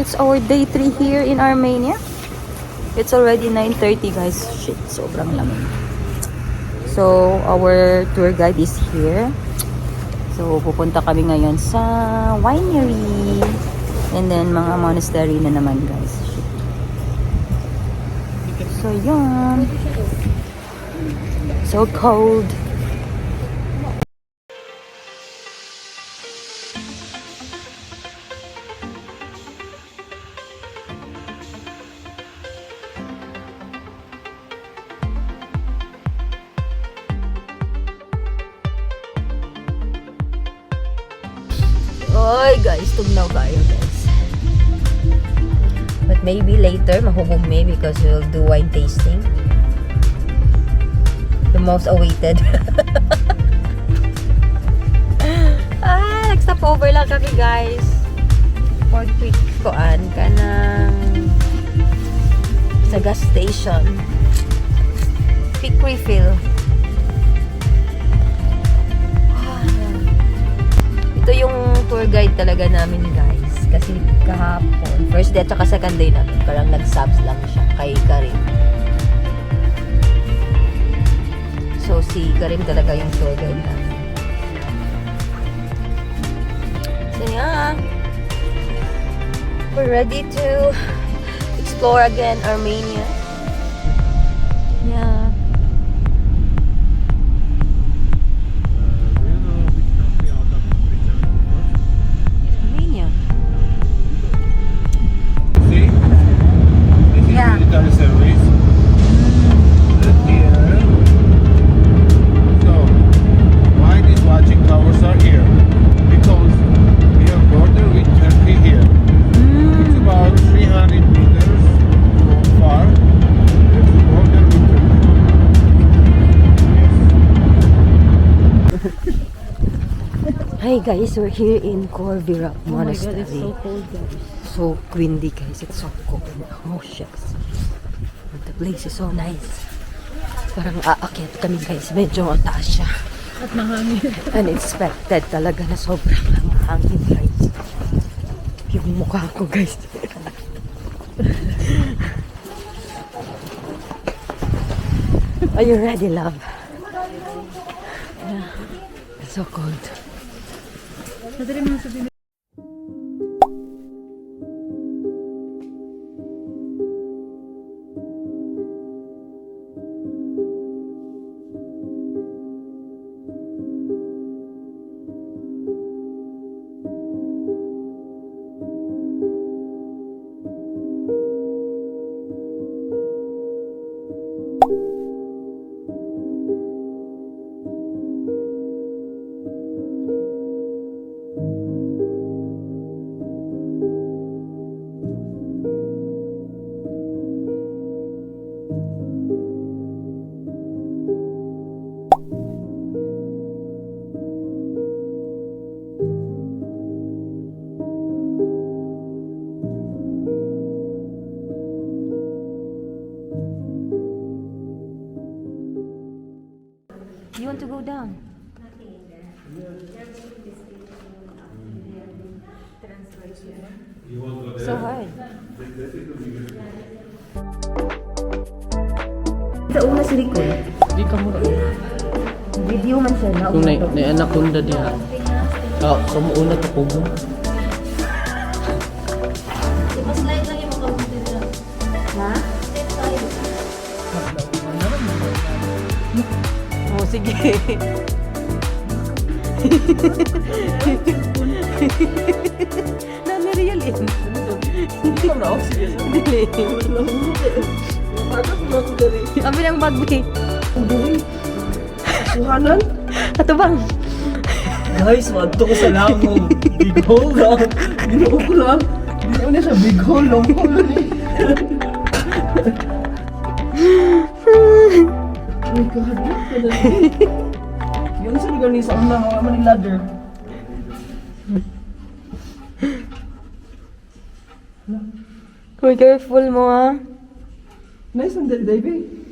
it's our day 3 here in Armenia. It's already 9:30 guys. Shit, sobrang lamig. So, our tour guide is here. So, pupunta kami ngayon sa winery. And then, mga monastery na naman guys. Shit. So, yun. So cold. Oy guys, tugnaw kayo guys. But maybe later, mahubog me because we'll do wine tasting. The most awaited. Nag-stop over lang kami guys. For quick koan ka ng sa gas station. Quick refill. Ito yung tour guide talaga namin guys. Kasi kahapon, first day at saka second day namin, parang nag-subs lang siya kay Karim. So si Karim talaga yung tour guide namin. So yeah, we're ready to explore again Armenia. Yeah. Hey guys, we're here in Khor Virap Monastery. Oh my God, it's so cold guys. So windy guys, it's so cold. Oh shucks. The place is so nice. Parang aakyat kami guys, medyo mataas siya. At mahangin. Unexpected talaga na sobrang mahangin guys. Yung mukha ko guys. Are you ready, love? Yeah. It's so cold. You want to go down? So hard. Sa una si Rico. Di ka mo Video man siya na. kung na-anaconda diha. Kumuuna ka po mo. Slide lang yung makabuti na. Ha? Step tayo. Oh, sige. Nami real eh. Hindi ka na oxygen. Dili. Abi ng bagbi. Suhanan? Ato bang? Guys, madto ko sa lamong. Big hole lang. Ginoo ko lang. Ginoo niya siya big hole. Long hole ni. Oh my God, what ka na yung sa lugar ni sa unang mga maning ladder. Be careful mo ah. Nice ang diving.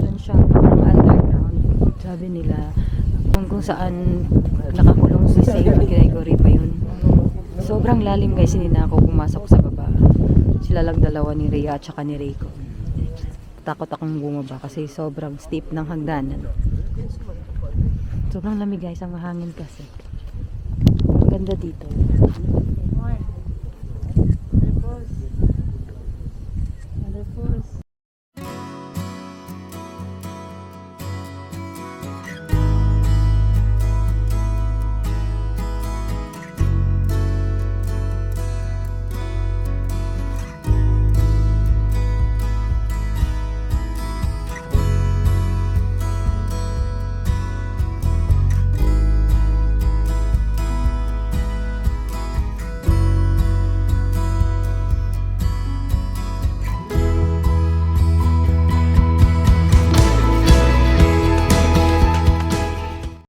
meron siyang parang underground. Sabi nila, kung saan nakakulong si Saint Gregory pa yun. Sobrang lalim guys, hindi na ako pumasok sa baba. Sila lang dalawa ni Rhea at saka ni Reiko. Takot akong bumaba kasi sobrang steep ng hagdanan. Sobrang lamig guys, ang mahangin kasi. Ang ganda dito.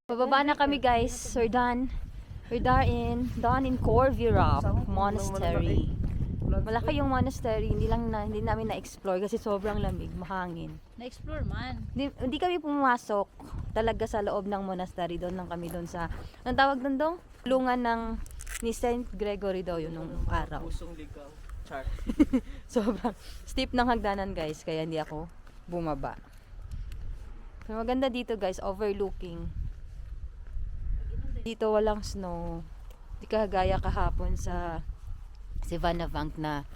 Bababa na kami guys. We're done. We're done in Khor Virap Monastery. Malaki yung monastery. Hindi namin na-explore kasi sobrang lamig, mahangin. Na-explore man. Hindi kami pumasok talaga sa loob ng monastery. Doon lang kami doon sa, anong tawag doon dong? Lungan ng ni Saint Gregory daw yun nung araw. Pusong ligaw. Char. Sobrang steep ng hagdanan guys, kaya hindi ako bumaba. Pero maganda dito guys, overlooking. Dito walang snow. Di kagaya kahapon sa Noravank na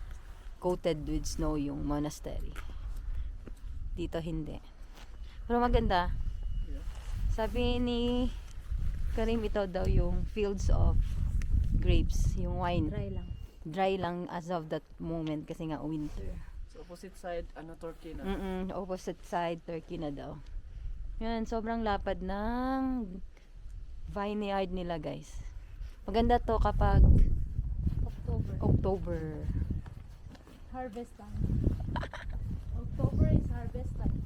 coated with snow yung monastery. Dito hindi. Pero maganda. Sabi ni Karim, ito daw yung fields of grapes, yung wine. Dry lang as of that moment kasi nga winter. So opposite side, Turkey na. Opposite side, Turkey na daw. Yan, sobrang lapad ng vineyard nila guys. Maganda to kapag October. Harvest time. October is harvest time.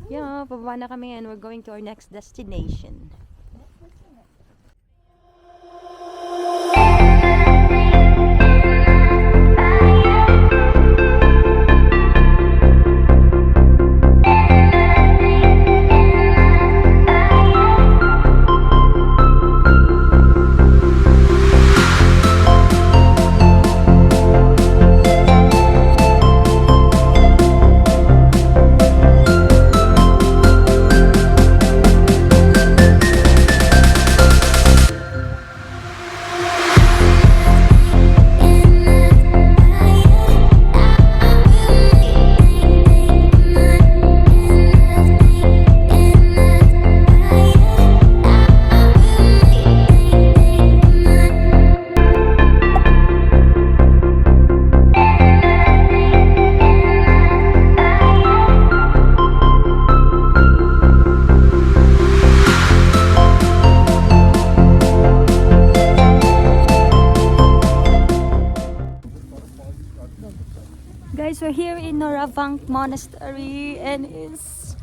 Yeah, pababa na kami and we're going to our next destination. Guys, we're here in Noravank Monastery and it's,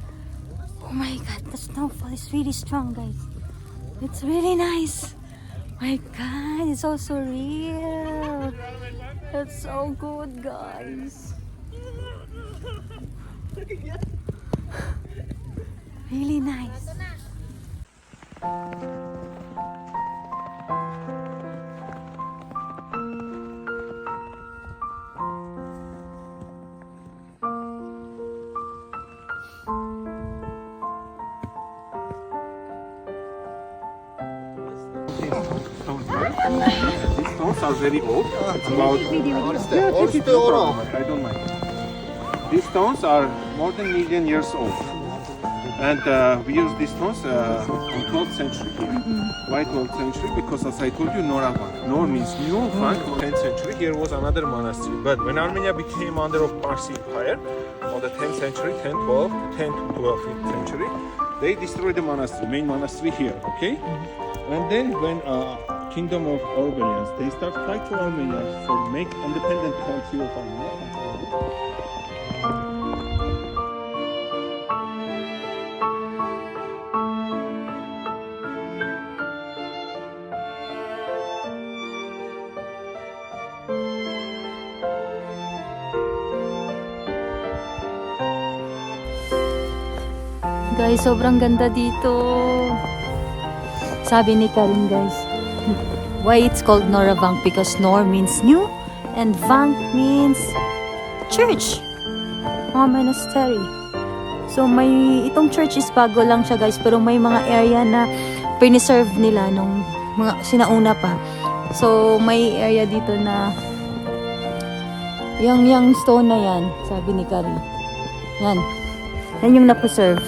oh my god, the snowfall is really strong guys. It's really nice. My god, it's so surreal. It's so good guys. Really nice. These stones are very old. About I don't mind. These stones are more than million years old, and we use these stones in 12th century here. Why 12th century? Because as I told you, Noravank. Nor means new, Vank 10th century. Here was another monastery. But when Armenia became under of Parsi Empire, on the 10th century, 10 to 12th century, they destroyed the monastery, main monastery here. Okay, and then when Kingdom of Armenians, they start fight for Armenia for make independent country of Armenia. guys, sobrang ganda dito. Sabi ni Karin guys, why it's called Noravank? Because Nor means new and Vank means church. Monastery. So itong church is bago lang siya guys, pero may mga area na preserve nila nung mga sinauna pa. So may area dito na yung stone na yan, sabi ni Karin. Yan yung na-preserve.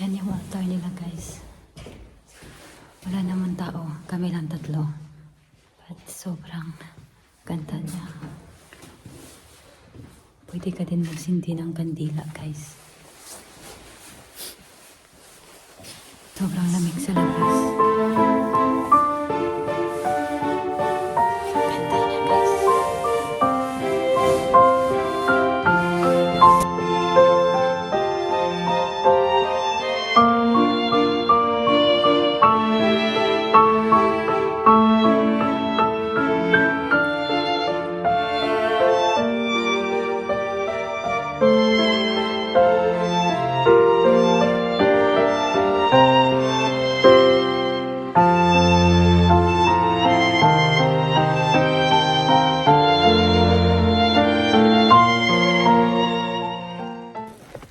Yan yung altar nila guys. Wala naman tao. Kami lang tatlo. But sobrang ganda niya. Pwede ka din magsindi ng kandila guys. Sobrang lamig sa labas. Ganda niya guys.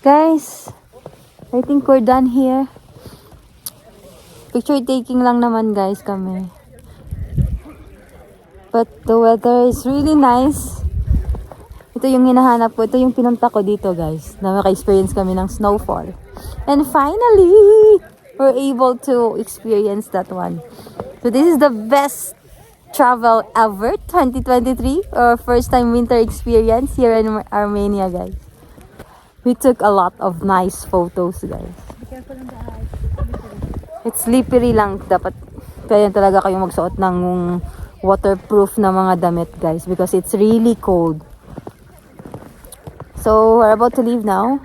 Guys, I think we're done here. Picture taking lang naman guys kami. But the weather is really nice. Ito yung hinahanap ko. Ito yung pinunta ko dito guys. Na maka-experience kami ng snowfall. And finally, we're able to experience that one. So this is the best travel ever, 2023. Our first time winter experience here in Armenia guys. We took a lot of nice photos, guys. It's slippery lang. Dapat kaya talaga kayo magsuot ng waterproof na mga damit, guys. Because it's really cold. So, we're about to leave now.